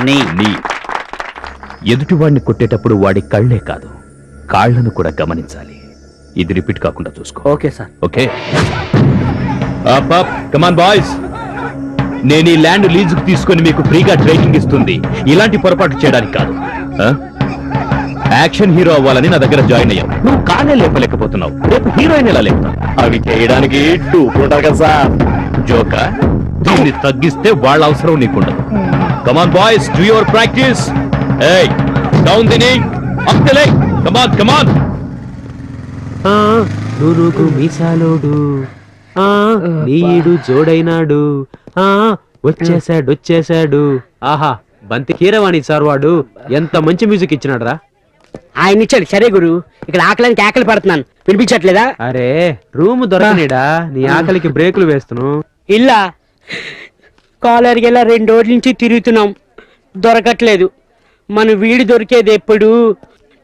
నీ ఎదుటివాడిని కొట్టేటప్పుడు వాడి కళ్ళే కాదు కాళ్లను కూడా గమనించాలి. ఇది రిపీట్ కాకుండా చూసుకో. Okay sir. Okay come on boys, నేను ఈ ల్యాండ్ లీజుకు తీసుకొని మీకు ఫ్రీగా ట్రైనింగ్ ఇస్తుంది ఇలాంటి పొరపాటు చేయడానికి కాదు. యాక్షన్ హీరో అవ్వాలని నా దగ్గర జాయిన్ అయ్యావు. నువ్వు కానే లేపలేకపోతున్నావు, రేపు హీరోయిన్ ఎలా లేపుతావు? అవి చేయడానికి కదా సార్. జోకా, దీన్ని తగ్గిస్తే వాళ్ళ అవసరం నీకుండదు. Come on boys, do your practice. ఏయ్, down the knee, up the leg. Come on come on. నూరుకు మీసాలోడు నీడు జోడైనాడు. వచ్చేసాడు. ఆహా, బంతి కీరవాణి సార్ వాడు ఎంత మంచి మ్యూజిక్ ఇచ్చినాడు రా. ఆయన ఇచ్చాడు. సరే గురు, ఇక్కడ ఆకలికి ఆకలి పడుతున్నాను, వినిపించట్లేదా? అరే రూమ్ దొరకనేడా, నీ ఆకలికి బ్రేకులు వేస్తున్నాను. ఇల్లా కాలర్కి ఇలా 2 రోజుల నుంచి తిరుగుతున్నాం, దొరకట్లేదు. మన వీడు దొరికేది ఎప్పుడు?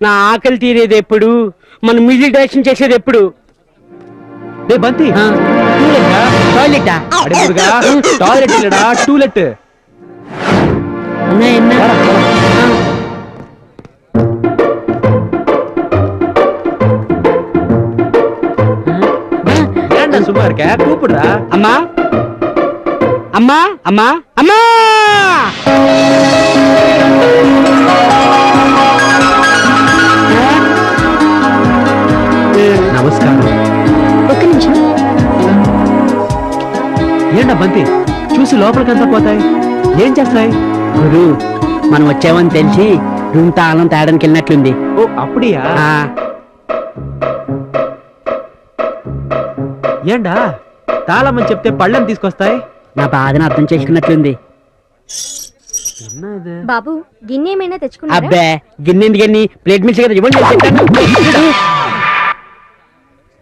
నా ఆకలి తీరేది ఎప్పుడు? మన మ్యూజిక్ డైరెక్షన్ చేసేది ఎప్పుడు? బంతి టాయిలెటా? టాయిలెట్ లేడా, టూలెట్. సుమారు కూపుడురా. అమ్మా అమ్మా అమ్మా అమ్మా, నమస్కారం. ఒక్క నిమిషం. ఏంటా బంతి, చూసి లోపలికంతా పోతాయి, ఏం చేస్తాయి? గురు, మనం వచ్చామని తెలిసి రూమ్ తాళం తేడానికి వెళ్ళినట్లుంది. ఓ అప్పుడియా? ఏంటా తాళమని చెప్తే పళ్ళని తీసుకొస్తాయి? నా బాధను అర్థం చేసుకున్నట్లుంది. బాబు, గిన్నె ఏమైనా తెచ్చుకున్నారా? అబ్బే, గిన్నె ఎందుకని, ప్లేట్ మిల్స్ కదా ఇవ్వండి.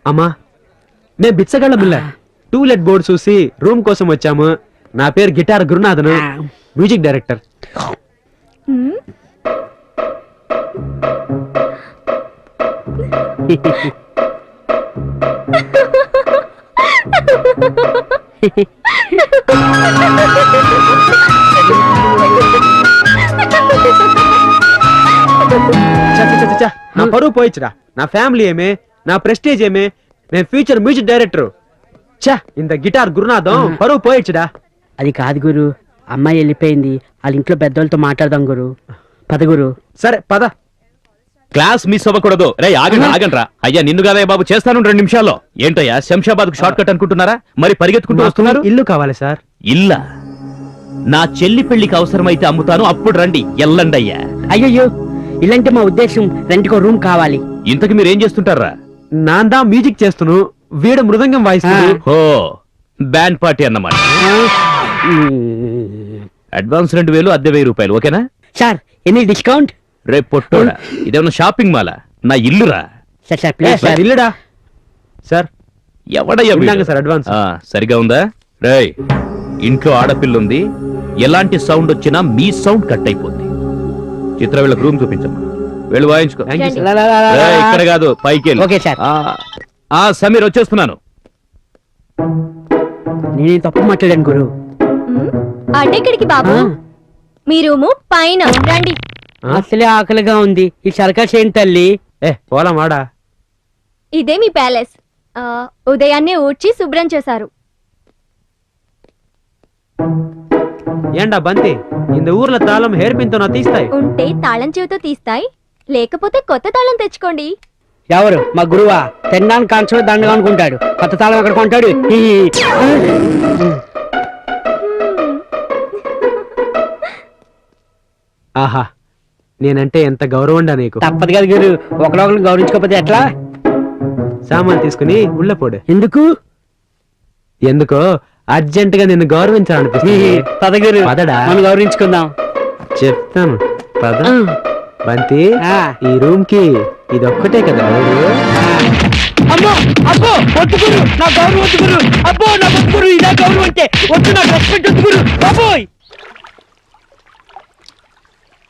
అమ్మా, నేను బిచ్చగళ్ళ మిల్ల టూలెట్ బోర్డు చూసి రూమ్ కోసం వచ్చాము. నా పేరు గిటార్ గురునాథన్, మ్యూజిక్ డైరెక్టర్. నా పరువు పోయిచ్చురా, నా ఫ్యామిలీ ఏమే, నా ప్రెస్టేజ్ ఏమే, నేను ఫ్యూచర్ మ్యూజిక్ డైరెక్టర్. చా, ఇంత గిటార్ గురునాథం పరువు పోయిచ్చుడా. అది కాదు గురు, అమ్మాయి వెళ్ళిపోయింది, వాళ్ళ ఇంట్లో పెద్దోళ్ళతో మాట్లాడదాం గురు. పద గురు. సరే పద. క్లాస్ మిస్ అవ్వకూడదు. రే ఆగండ్రా. అయ్యా నిన్ను కాదయ్య బాబు, చేస్తాను 2 నిమిషాల్లో. ఏంటయ్యా శంషాబాద్ కు షార్ట్ కట్ అనుకుంటున్నారా? మరి పరిగెత్తుకుంటూ వస్తున్నారు. ఇల్లు కావాలి సార్. ఇల్లా? నా చెల్లి పెళ్లికి అవసరమైతే అమ్ముతాను, అప్పుడు రండి. ఎల్లండి అయ్యా. అయ్యయ్యో, ఇలాంటి మా ఉద్దేశం, రెంట్కో రూమ్ కావాలి. ఇంతకు మీరేం చేస్తుంటారా? నాందా మ్యూజిక్ చేస్తును, వీడు మృదంగం వాయిస్తున్నాడు. ఓ, బ్యాండ్ పార్టీ అన్నమాట. అడ్వాన్స్ 2000, అద్దె 1000 రూపాయలు. ఓకేనా సార్? Any discount? రేపు పొట్టోడా, ఇదేమన్నా షాపింగ్ మాలా? నా ఇల్లురా. Sir sir please sir. ఇల్లుడా సార్? ఎవడయ్యా సార్ అడ్వాన్స్? సరిగా ఉందా? రేయ్, ఇంట్లో ఆడపిల్ల ఉంది, ఎలాంటి సౌండ్ వచ్చినా మీ సౌండ్ కట్ అయిపోద్ది. చిత్ర వీళ్ళకి రూమ్ చూపించమ్మా, వెళ్ళి వాయించుకో. ఇక్కడ కాదు, పైకి. Okay sir. సమీర్ వచ్చేస్తున్నాను. నేను తప్పు మాట్లాడాను గురు. అడ్డెక్కడికి బాబు, మీ రూము పైన రండి. అసలే ఆకలిగా ఉంది, ఈ సర్కస్ ఏంటి తల్లి? పోలా మాడా. ఇదే మీ ప్యాలెస్. ఉదయాన్నే ఊడ్చి శుభ్రం చేశారు. ఏండా బంతి, இந்த ஊர்ல తాళం హెయిర్ పిన్ తో నా తీస్తాయి. ఉంటే తాళం చెవితో తీస్తాయి, లేకపోతే కొత్త తాళం తెచ్చుకోండి. ఎవరు? మా గురువా? తినడానికి కాన్సర్ దండగా అనుకుంటాడు, కొత్త తాళం ఎక్కడ కొంటాడు? ఆహా, నేనంటే ఎంత గౌరవండా నీకు. తప్పదు కదా గురు, ఒకరొకరు గౌరవించుకోకపోతే ఎట్లా? సామాన్ తీసుకుని ఉళ్ళపోడు. ఎందుకో అర్జెంట్ గా నిన్ను గౌరవించాలనిపిస్తుంది. పదగురు, పదడా, మనం గౌరవించుకుందాం. చెప్తాను పద. బంతి, ఈ రూమ్ కి ఇది ఒక్కటే కదా. అమ్మో అబ్బో, వద్దు గురు, నా గౌరవం వద్దు గురు. అబ్బో, నా వద్దు గురు, ఇదే గౌరవం అంటే వద్దు, నాకు రెస్పెక్ట్ వద్దు గురు. బాబోయ్.